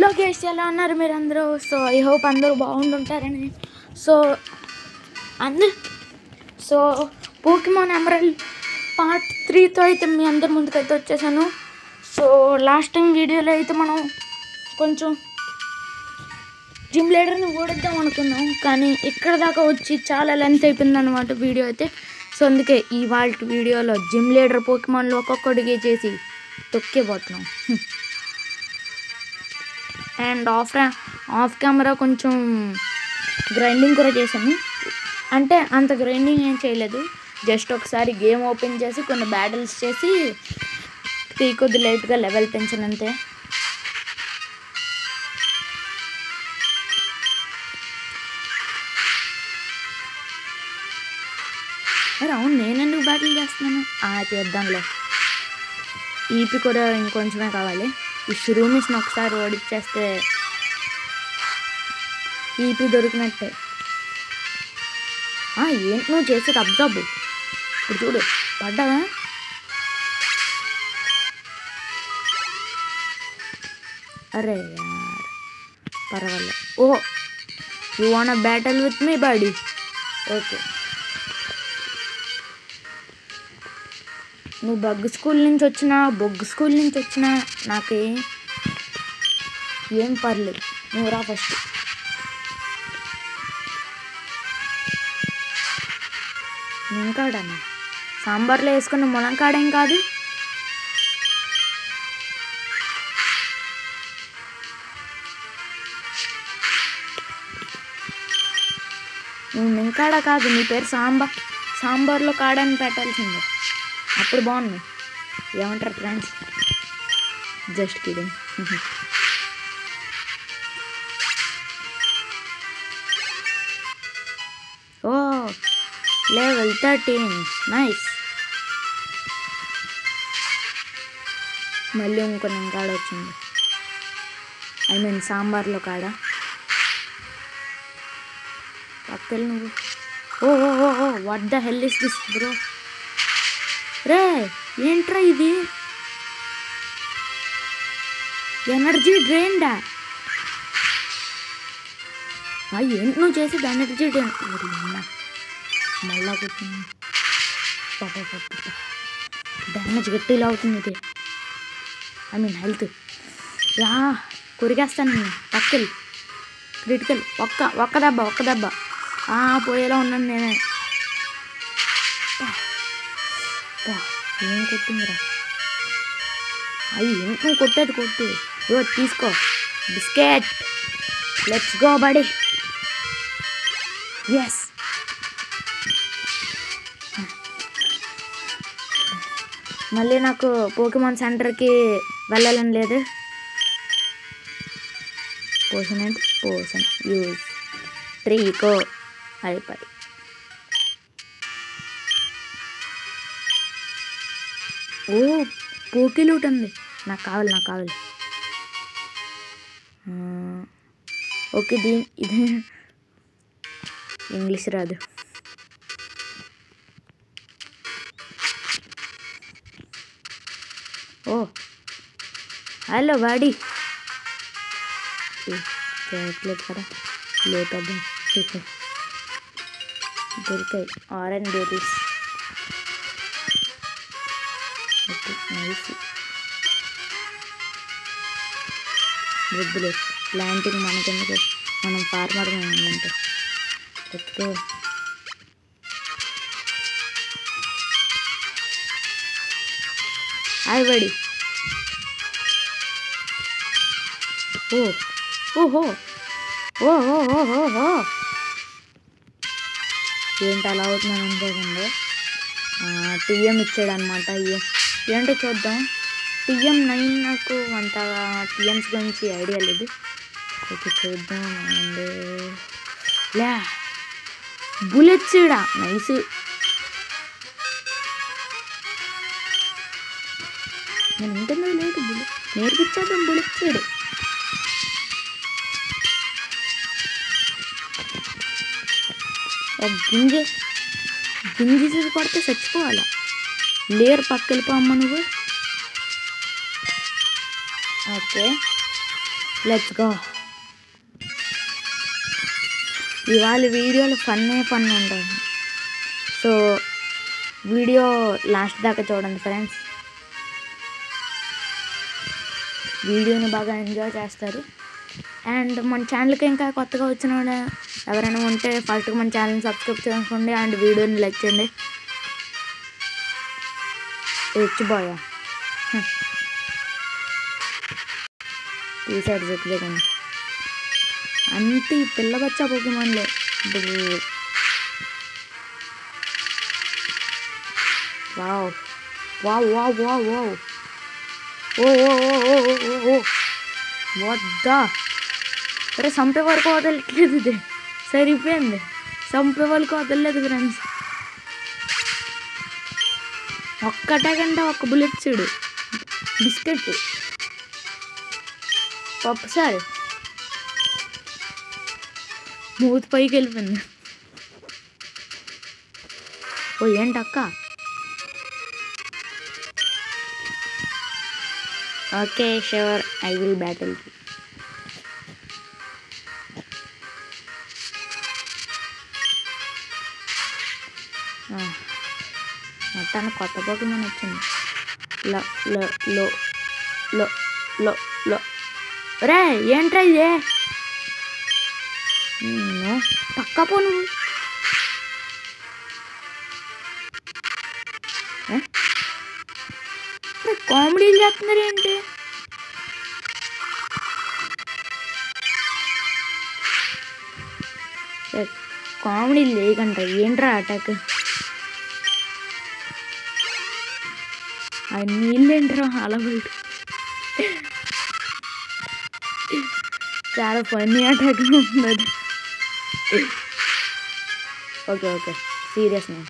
లోకేష్ ఎలా ఉన్నారు మీరందరూ? సో ఐ హోప్ అందరూ బాగుంటుంటారని. So so Pokemon emerald part 3తో అయితే మీ అందరి ముందుకైతే వచ్చేసాను. సో లాస్ట్ టైం వీడియోలో అయితే మనం కొంచెం జిమ్ లీడర్ని ఓడిద్దాం అనుకున్నాం, కానీ ఇక్కడ దాకా వచ్చి చాలా లెంత్ అయిపోయింది అనమాట వీడియో అయితే. సో అందుకే ఇవాళ వీడియోలో జిమ్ లీడర్ పోకెమాన్లు ఒక్కొక్కడికి చేసి తొక్కిపోతున్నాం. అండ్ ఆఫ్ కెమెరా కొంచెం గ్రైండింగ్ కూడా చేశాను. అంటే అంత గ్రైండింగ్ ఏం చేయలేదు, జస్ట్ ఒకసారి గేమ్ ఓపెన్ చేసి కొన్ని బ్యాటిల్స్ చేసి కొద్ది లైట్గా లెవెల్ పెంచనంతే. అవును, నేనెందుకు బ్యాటిల్ చేస్తున్నాను? చేద్దాంలే. ఈపీ కూడా ఇంకొంచెమే కావాలి. ఈ షురూమిస్ని ఒకసారి ఓడిచ్చేస్తే ఈపీ దొరికినట్టే. ఏంటి నువ్వు చేసేది? అబ్జర్వ్, ఇప్పుడు చూడు, పడ్డావా? అరే యార్, పర్వాలేదు. Oh you want battle with me buddy? Okay. నువ్వు బొగ్గు స్కూల్ నుంచి వచ్చినా నాకు ఏం పర్లేదు, నువ్వు రా ఫస్ట్. ములంకాడనా? సాంబార్లో వేసుకున్న ములంకాడేం కాదు. నువ్వు మింకాడ కాదు, నీ పేరు సాంబార్లో కాడని పెట్టాల్సిందే, అప్పుడు బాగున్నాయి. ఏమంటారు friends? Just kidding. Oh level 13, nice. మళ్ళీ ఇంకొన్ని కాడ వచ్చింది, ఐ మీన్ సాంబార్లో కాడ. పక్కలు నువ్వు. Oh what the hell is this bro? రే ఏంట్రా ఇది? ఎనర్జీ డ్రైన్డా? ఏంటి నువ్వు చేసేది? ఎనర్జీ డ్రైన్ మళ్ళా కొట్టింది. డ్యామేజ్ గట్టిలా అవుతుంది ఇది, ఐ మీన్ హెల్త్. కొరిగేస్తాను నేను. పక్కలు క్రిటికల్. ఒక్క దెబ్బ పోయేలా ఉన్నాను నేనే. ఏం కొట్టిందిరా? ఏంటి నువ్వు కొట్టేది? కొట్టు. తీసుకో biscuit. Let's go buddy. Yes. మళ్ళీ నాకు పోకెమాన్ సెంటర్కి వెళ్ళాలని లేదు. పోషన్ యూజ్ ట్రీకో అయిపోయి. ఓ పోకీలూట్ ఉంది, నాకు కావాలి. ఓకే, ఇది ఇంగ్లీష్ రాదు. ఓ హలో వాడి, చేయట్లేదు కదా, లేపేద్దాం. దొరికాయి ఆరెంజ్ బేబీస్. వద్దులే, ప్లాంటింగ్ మనకెందుకు, మనం ఫార్మర్ అంటే. ఎత్తుకో. హాయ్ బడి. ఓహో ఏంటి అలా అవుతున్నాను అనుకోకుండా టీఎం ఇచ్చాడు అనమాట. ఏంటో చూద్దాం. TM9 నాకు అంతగా టీఎమ్స్ గురించి ఐడియా లేదు. ఓకే చూద్దాం. అండ్ బుల్లెట్స్ ఇడా నైస్. నేను ఉంటుందో లేదు, బుల్లెట్ నేర్పించేద్దాం. బుల్లెట్స్ ఇడు. ఒక గింజ కొడితే చచ్చిపోవాలా? లేరు పక్క వెళ్ళిపో అమ్మ నువ్వు. Okay let's go. ఇవాళ వీడియోలు ఫన్ ఉంటుంది. సో వీడియో లాస్ట్ దాకా చూడండి ఫ్రెండ్స్. వీడియోని బాగా ఎంజాయ్ చేస్తారు. అండ్ మన ఛానల్కి ఇంకా కొత్తగా వచ్చిన ఎవరైనా ఉంటే ఫస్ట్గా మన ఛానల్ని సబ్స్క్రైబ్ చేసుకోండి అండ్ వీడియోని లైక్ చేయండి. తెచ్చిపోయా తీసాడు చెప్పలేకండి. అంతే పిల్ల బచ్చా పోకేమాన్లే. Wow wow wow wow wow. Oh oh oh oh oh వద్దా. అరే చంపే వరకు వదలట్లేదు. ఇది సరిపోయింది. చంపే వరకు వదలలేదు ఫ్రెండ్స్. ఒక్కటకంటే ఒక్క బుల్లెట్ చూడు. బిస్కెట్ పప్పు సార్ మూతి పైకి వెళ్ళిపోయింది. ఓ ఏంటి అక్క. Okay sure I will battle. మొత్తానికి కొత్త పోకేమాన్ వచ్చింది. లో లో లో లో లో లో రే ఏంట్రా ఇదే. పక్కా పో నువ్వు. కామెడీలు చేస్తున్నారు ఏంటి. కామెడీలు లేకంటారా ఏంట్రా అటాక్. ఆ నీళ్ళేంట్రా అలా బయట. చాలా ఫన్నీ అటాక్ ఉంది. ఓకే ఓకే సీరియస్ నేను.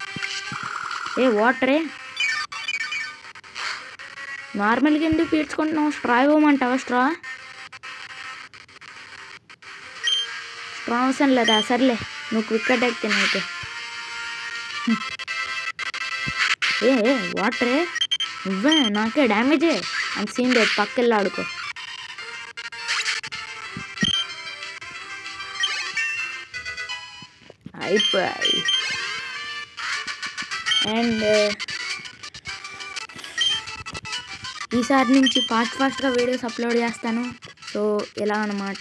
ఏ వాటరే నార్మల్గా ఎందుకు పీల్చుకుంటున్నావు. స్ట్రా ఇవ్వమంటావా. స్ట్రా అవసరం లేదా. సర్లే నువ్వు క్విక్ అటాక్ తినైతే. ఏ వాటరే నువ్వే నాకే డ్యామేజే అంత సీన్ లేదు. పక్కకెళ్ళి ఆడుకో. అయిపోయి. అండ్ ఈసారి నుంచి ఫాస్ట్గా వీడియోస్ అప్లోడ్ చేస్తాను. సో ఇలా అన్నమాట.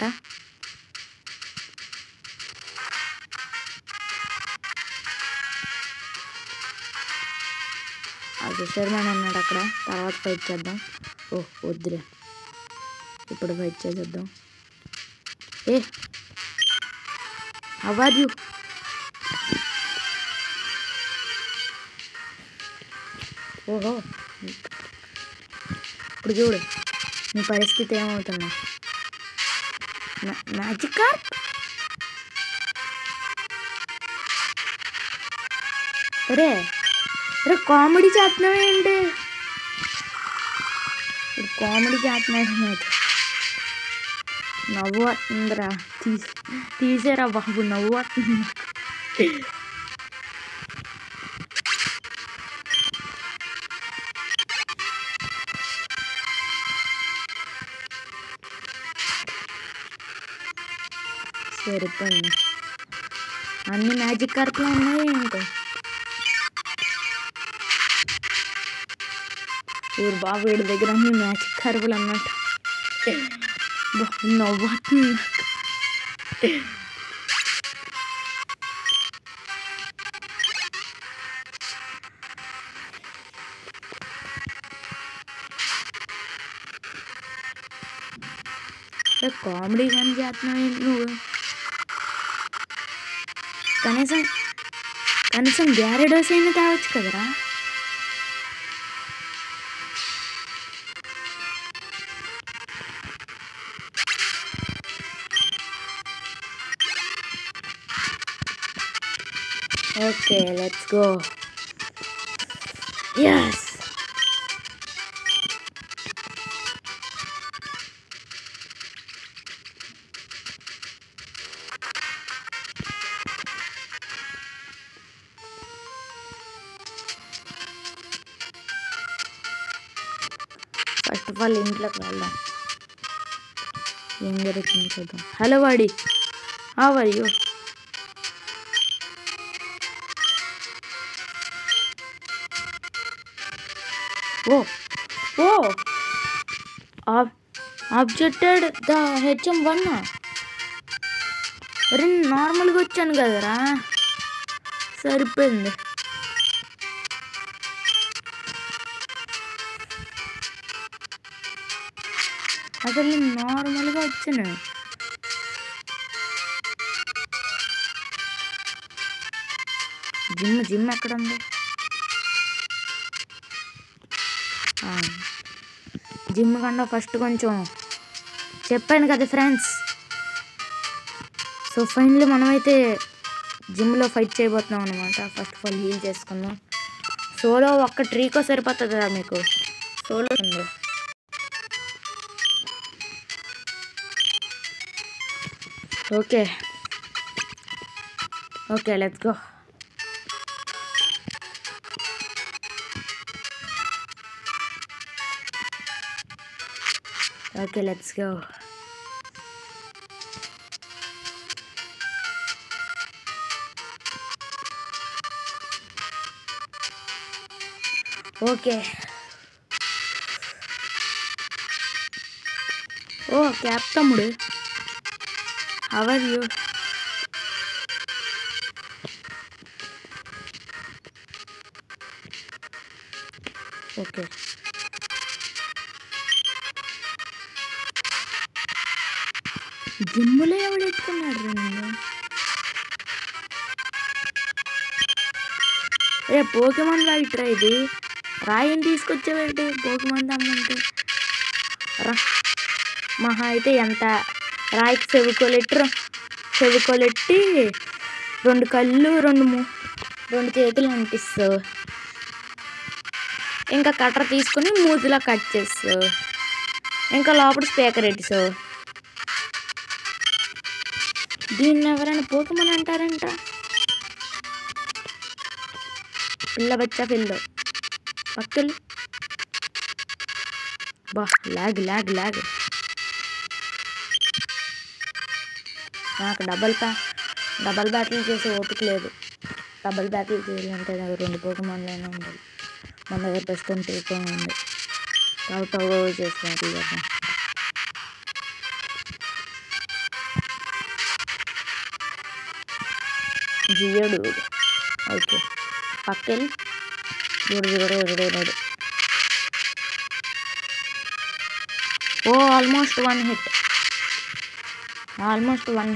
అది షర్మాన్ అన్నాడు అక్కడ. తర్వాత ఫైట్ చేద్దాం. ఓ వద్దులే ఇప్పుడు ఫైట్ చేసేద్దాం. ఏ అవార్ యూ. ఓహో ఇప్పుడు చూడు నీ పరిస్థితి ఏమవుతున్నా. Magic Corp. అరే అరే కామెడీ చేస్తున్నావు ఏంటి. కామెడీ చేస్తున్నాడు నాకు. నవ్వు వస్తుందిరా. తీసేరా బాబు నవ్వు వస్తుంది. సరిపోయింది. అన్ని మ్యాజిక్ కార్పులు ఉన్నాయి ఏంటి. ఊరు బాబు వీడి దగ్గర అన్ని మ్యాజిక్ కార్పులు అన్నట్టు. నవ్వుతుంది నాకు. కామెడీ కానీ చేస్తున్నావు ఏంటి నువ్వు. కనీసం గ్యారెడోస్ అయినా తేవచ్చు కదరా. Okay let's go. yes. First of all ఇంట్లోకి వెళ్దాం. ఏం జరుగుతుంది చూద్దాం. హలో వాడి, అయ్యో ఓ ఓ ఆబ్జెక్టెడ్ ద HM1. అరే నార్మల్గా వచ్చాను కదరా, సరిపోయింది. అసలు నేను నార్మల్గా వచ్చాను. జిమ్ ఎక్కడ ఉంది? జిమ్ కన్నా ఫస్ట్ కొంచెం చెప్పాను కదా ఫ్రెండ్స్. సో ఫైనల్లీ మనమైతే జిమ్లో ఫైట్ చేయబోతున్నాం అనమాట. ఫస్ట్ ఆఫ్ ఆల్ హీల్ చేసుకుందాం. సోలో ఒక్క ట్రీకో సరిపోతుంది కదా మీకు? సోలో ఉంది. Okay let's go. Okay, let's go. Okay. Oh, cap tamudu. How are you? Okay. జిమ్ములో ఎవడు ఎత్తుకున్నాడు నేను? రే పోకెమాన్ రైట్రా ఇది. రాయిని తీసుకొచ్చేవేంటి పోకెమాన్ అమ్మంటే? మహా అయితే ఎంత రాయికి చెవుకోలెట్టి 2 కళ్ళు 2 చేతులు అంటిస్తావు. ఇంకా కట్టర్ తీసుకుని మూతిలా కట్ చేస్తావు. ఇంకా లోపల స్పీకర్ ఎట్టిసావు. దీన్ని ఎవరైనా పోకెమాన్ అంటారంట? పిల్ల బచ్చా పిల్ల పక్కలు. బా లాగ్ నాకు డబల్ బ్యాటిల్ చేసే ఓపిక లేదు. డబల్ బ్యాటిల్ చేయాలంటే నాకు 2 పోకెమాన్లైనా ఉండాలి. మన దగ్గర ప్రస్తుతం టీకా ఉంది కాబట్టి చేసుకున్నట్టు కదా. జియోడు ఓకే పక్కని చూడు. ఓ ఆల్మోస్ట్ వన్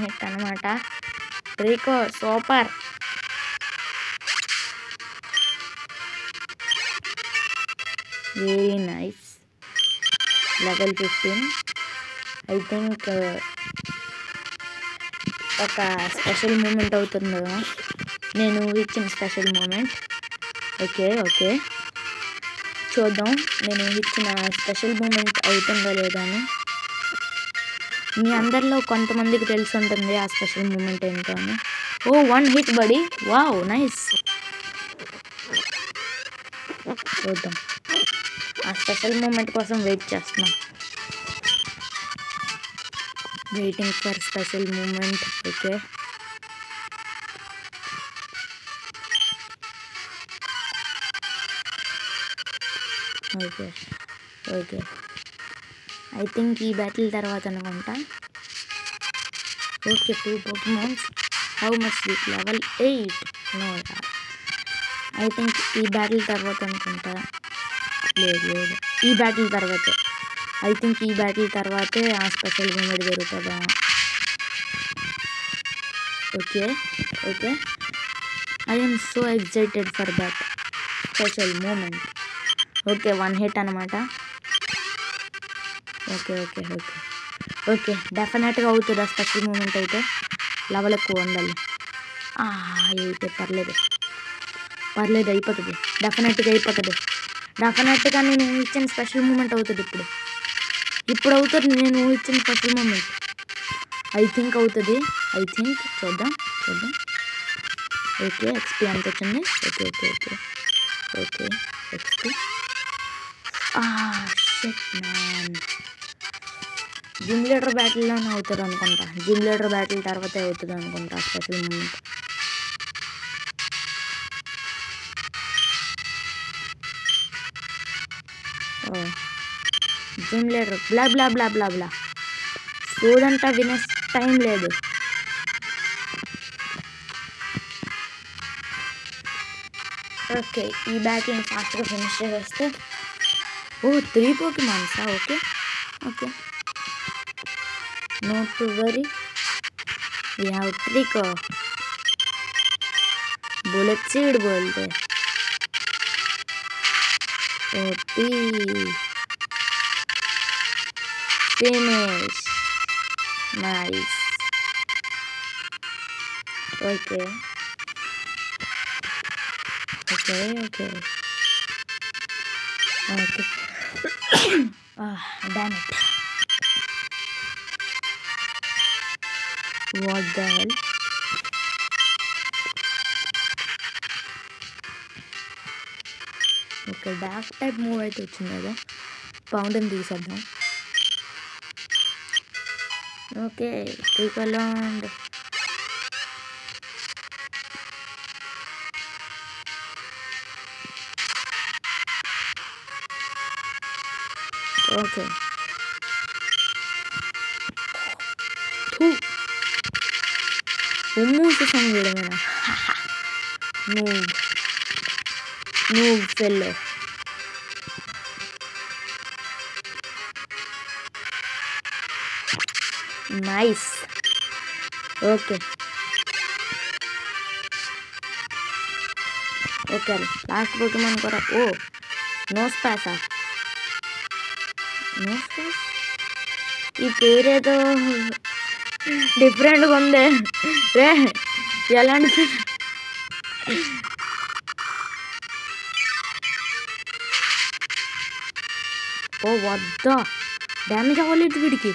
హిట్ అనమాట. Treecko super. Very nice. level 15. I think ఒక స్పెషల్ మూమెంట్ అవుతుంది కదా, నేను ఇచ్చిన స్పెషల్ మూమెంట్. ఓకే చూద్దాం నేను ఇచ్చిన స్పెషల్ మూమెంట్ అవుతుందో లేదా అని. మీ అందరిలో కొంతమందికి తెలిసి ఉంటుంది ఆ స్పెషల్ మూమెంట్ ఏంటో అని. Oh 1 hit buddy. Wow nice. చూద్దాం, ఆ స్పెషల్ మూమెంట్ కోసం వెయిట్ చేస్తున్నాం. Waiting for special moment. Okay I think ఈ బ్యాటిల్ తర్వాత అనుకుంటా. Okay 2 Pokemons. How much weak? level 8. No I think ఈ బ్యాటిల్ తర్వాత అనుకుంటా. లేదు ఈ బ్యాటిల్ తర్వాతే. ఐ థింక్ ఈ బ్యాటిల్ తర్వాతే ఆ స్పెషల్ మూమెంట్ జరుగుతుందా. Okay I am so excited for that special moment. Okay 1 hit అనమాట. ఓకే డెఫినెట్గా అవుతుంది ఆ స్పెషల్ మూమెంట్ అయితే. లెవెల్ ఎక్కువ ఉండాలి. అయితే పర్లేదు అయిపోతుంది. డెఫినెట్గా అయిపోతుంది. డెఫినెట్గా నేను ఇచ్చిన స్పెషల్ మూమెంట్ అవుతుంది. ఇప్పుడు అవుతుంది నేను ఇచ్చిన స్పెషల్ మూమెంట్. ఐ థింక్ అవుతుంది. చూద్దాం. ఓకే ఎక్స్పీ ఎంత వచ్చింది? Okay XP. Shit man. Gym leader బ్యాటిల్లోనే అవుతుంది అనుకుంటా. జిమ్ లీడర్ బ్యాటిల్ తర్వాతే అవుతుంది అనుకుంటా special moment. Gym leader blah blah blah blah blah చూడంట వినే టైం లేదు. ఓకే, ఈ బ్యాటిల్ని ఫాస్ట్గా ఫినిష్ చేసేస్తే 3 పోకీమాన్సా? Okay okay, not to worry, we have trick bullet seed बोलते ओटी finish nice okay okay okay okay damn it what the hell okay dark type move అయితే వచ్చింది కదా, పౌండ్ని తీసేద్దాం. ఓకే ట్రికలాండ్ ఓకే మూసేసాం వీడమేనా నువ్వు fellow. Nice okay okay last Pokemon కూడా. Oh no స్పాసా? నో స్పాస్ ఈ పేరేదో డిఫరెంట్గా ఉంది రే. ఎలాంటి ఓ వద్ద డ్యామేజ్ అవ్వలేదు వీడికి.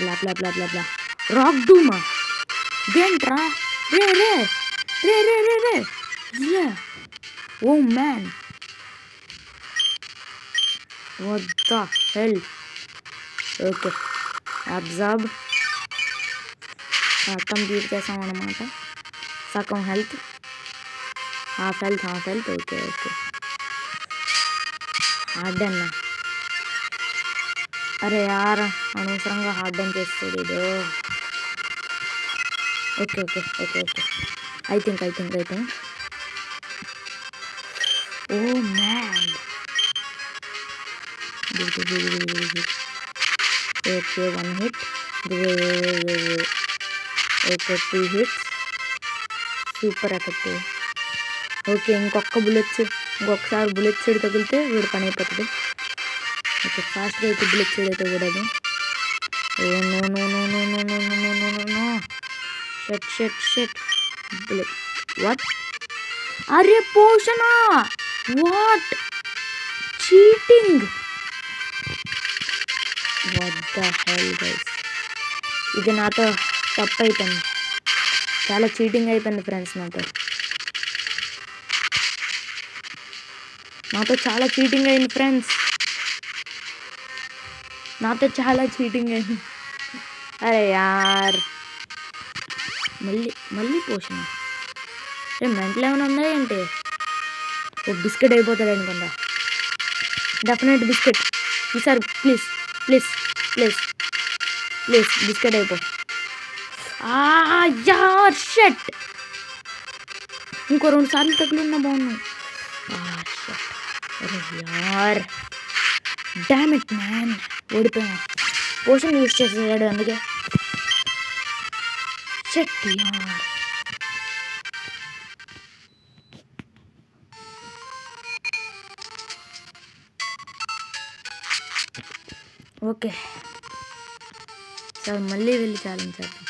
బ్లా బ్లా బ్లా బ్లా బ్లా రాక్ డూమా ఇదేంట్రా? రే రే రే రే రే రే రే ఓ మ్యాన్ వద్ద హెల్. ఓకే అబ్జర్వ్ కంప్లీట్ చేసాం అన్నమాట. సగం health, half health okay okay hard అన్న. అరే యార్ అనవసరంగా హార్డ్ అని చేస్తాడు ఇది. Okay okay okay okay I think oh man okay 1 hit okay 2 hits super effective. Okay ఇంకొకసారి బుల్లెట్ సైడ్ తగిలితే వీడు పని అయిపోతుంది. ఓకే ఫాస్ట్గా అయితే బుల్లెట్ సైడ్ అయితే కూడదు. Oh no no no no no no no no no no shut bullet what? అరే పోషనా what cheating what the hell guys. ఇది నాతో తప్పు అయిపోయింది, చాలా చీటింగ్ అయిపోయింది ఫ్రెండ్స్. నాతో చాలా చీటింగ్ అయింది ఫ్రెండ్స్, నాతో చాలా చీటింగ్ అయింది. అరే యార్ మళ్ళీ పోషణ మెంటల్ ఏమైనా ఉందా ఏంటి? ఓ బిస్కెట్ అయిపోతాడు అనుకుంటా. డెఫినెట్ బిస్కెట్ ఈసారి please please please please biscuit అయిపో. యార్ షట్ ఇంకో 2 సార్లు తగులున్నా బాగున్నాను. యార్ డామ్ ఇట్ మ్యాన్ ఓడిపోయాను. పోషన్ యూజ్ చేసేసాడు అందుకే. షట్ యార్ ఓకే సార్ మళ్ళీ వెళ్ళి ఛాలెంజ్ చేద్దాం.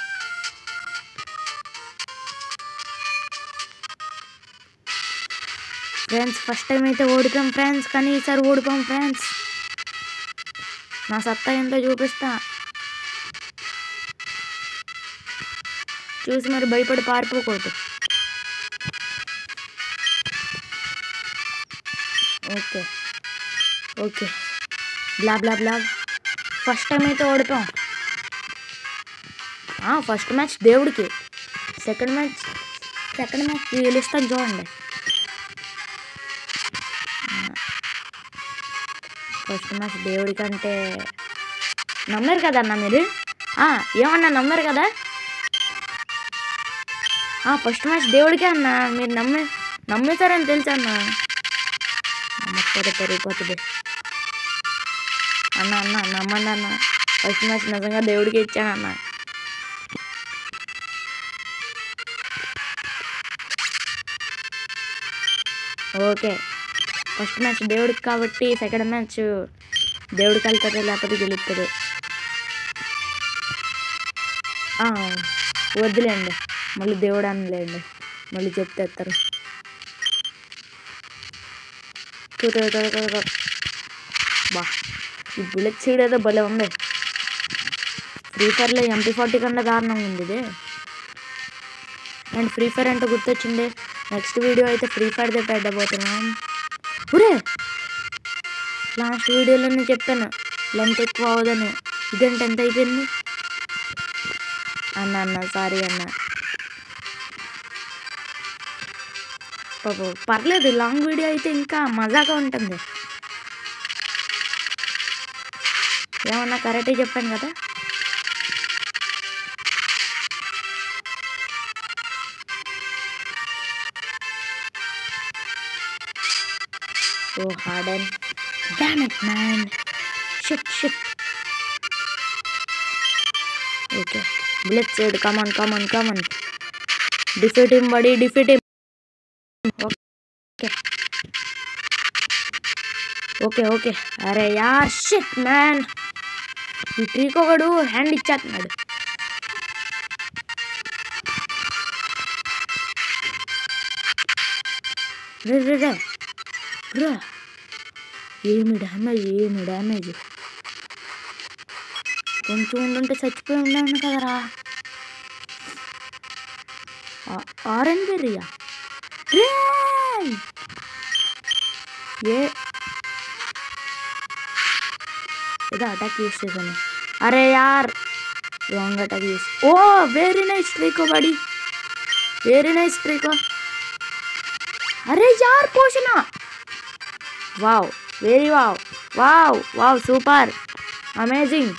ఫ్రెండ్స్ ఫస్ట్ టైం అయితే ఓడిపోయాం ఫ్రెండ్స్, కానీ ఈసారి ఓడిపోయాం ఫ్రెండ్స్. నా సత్తా ఏంటో చూపిస్తా, చూసి మరి భయపడి పారిపోకూడదు. ఓకే ఓకే బ్లా బ్లా బ్లా. ఫస్ట్ టైం అయితే ఓడిపోయాం. ఫస్ట్ మ్యాచ్ దేవుడికి, సెకండ్ మ్యాచ్ గెలుస్తాను చూడండి. ఫస్ట్ మ్యాచ్ దేవుడికి అంటే నమ్మరు కదా అన్న మీరు? ఏమన్నా నమ్మరు కదా? ఫస్ట్ మ్యాచ్ దేవుడికే అన్న. మీరు నమ్ముతారని తెలుసు అన్న. నమ్మకపోతే పెరిగిపోతుంది అన్న. నమ్మండి అన్న. ఫస్ట్ మ్యాచ్ నిజంగా దేవుడికి ఇచ్చాను అన్న. ఓకే, ఫస్ట్ మ్యాచ్ దేవుడికి కాబట్టి సెకండ్ మ్యాచ్ దేవుడికి వెళ్తాడు, లేకపోతే గెలుస్తాడు. వద్దులేండి, మళ్ళీ దేవుడు అనలేండి, మళ్ళీ చెప్తేస్తారు. బా, ఈ బుల్లెట్ సీడ్ ఏదో భలే ఉంది. ఫ్రీ ఫైర్లో MP40 కన్నా దారుణంగా ఉంది ఇది. అండ్ ఫ్రీ ఫైర్ అంటే గుర్తొచ్చింది, నెక్స్ట్ వీడియో అయితే ఫ్రీ ఫైర్దే పెట్టబోతున్నాం. ఊరే, లాస్ట్ వీడియోలో నేను చెప్పాను లెంత్ ఎక్కువ అవదని. ఇదేంటి ఎంత అయిపోయింది అన్న? సారీ అన్న. పర్లేదు, లాంగ్ వీడియో అయితే ఇంకా మజాగా ఉంటుంది. ఏమన్నా కరెక్టే చెప్పాను కదా? Harden. Damn it, man. Shit. Okay. Let's say, come on. Defeat him, buddy. Defeat him. Okay. Arey yaar, shit, man. ఈ ట్రీకి ఒకడు హ్యాండ్ ఇచ్చేస్తున్నాడు. రా, ఏమి డ్యామేజ్. కొంచెం ఉండుంటే చచ్చిపోయి ఉన్నాను కదరా. ఆరెంజ్ బెర్రీయా? ఏదో అటాక్ యూస్ చేశాను. అరే యార్, wrong attack use. Very nice Treecko buddy, very nice Treecko. అరే యార్, పోషణ. Wow, super, amazing.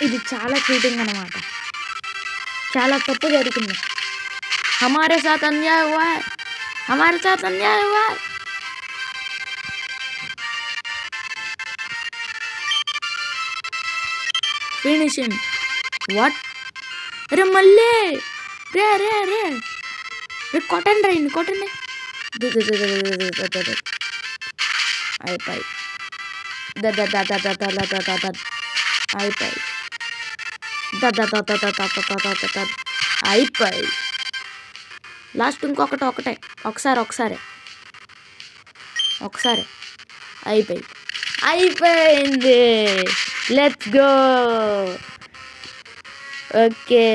ఇది చాలా చీటింగ్ అన్నమాట, చాలా తప్పు జరుగుతుంది. हमारे साथ अन्याय हुआ है. Finish him. What? अरे मल्ले, रे कॉटन అయిపోయి అయిపోయి లాస్ట్ ఒకటే ఒకసారి అయిపోయింది. Let's go. Okay,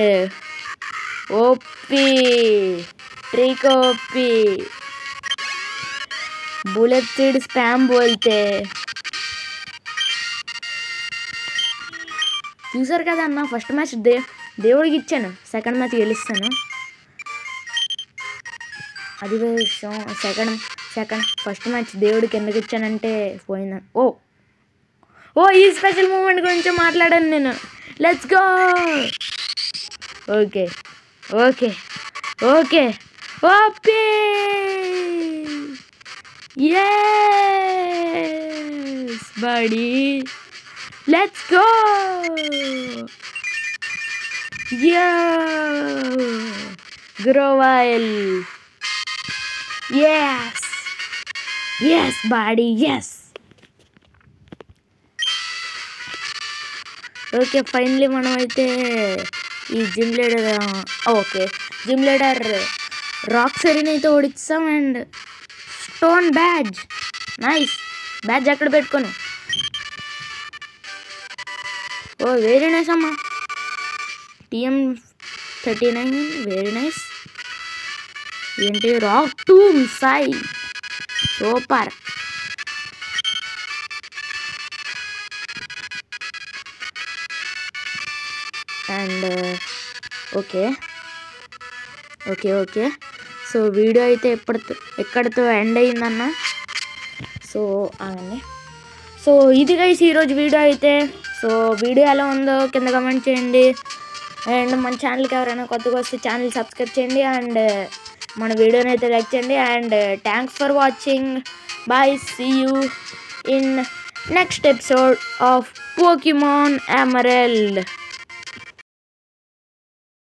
OP trick OP bullet seed spam बोलते చూసారు కదా అన్న. ఫస్ట్ మ్యాచ్ దేవుడికి ఇచ్చాను, సెకండ్ మ్యాచ్ గెలుస్తాను. అది విషయం. సెకండ్ ఫస్ట్ మ్యాచ్ దేవుడికి ఎందుకు ఇచ్చానంటే పోయినా. ఈ స్పెషల్ మూమెంట్ గురించి మాట్లాడాను నేను. Let's go. Okay okay okay OP. yes buddy, let's go. Grow while. yes buddy, yes. Okay, finally మనం అయితే ఈ జిమ్ లీడర్ రాక్ సెరీని అయితే ఓడిస్తాం. And stone badge, nice badge అక్కడ పెట్టుకోను. వెరీ నైస్ అమ్మా. TM39 very nice. ఏంటి రాక్ టూమ్ సాయి super. And okay okay okay so video అయితే ఎక్కడితో ఎండ్ అయిందన్న. సో అవునండి. సో ఇది గైస్ ఈరోజు వీడియో అయితే. సో వీడియో ఎలా ఉందో కింద కమెంట్ చేయండి. అండ్ మన ఛానల్కి ఎవరైనా కొత్తగా వస్తే ఛానల్ సబ్స్క్రైబ్ చేయండి. అండ్ మన వీడియోని అయితే లైక్ చేయండి. And thanks for watching. Bye, see you in next episode of Pokemon Emerald.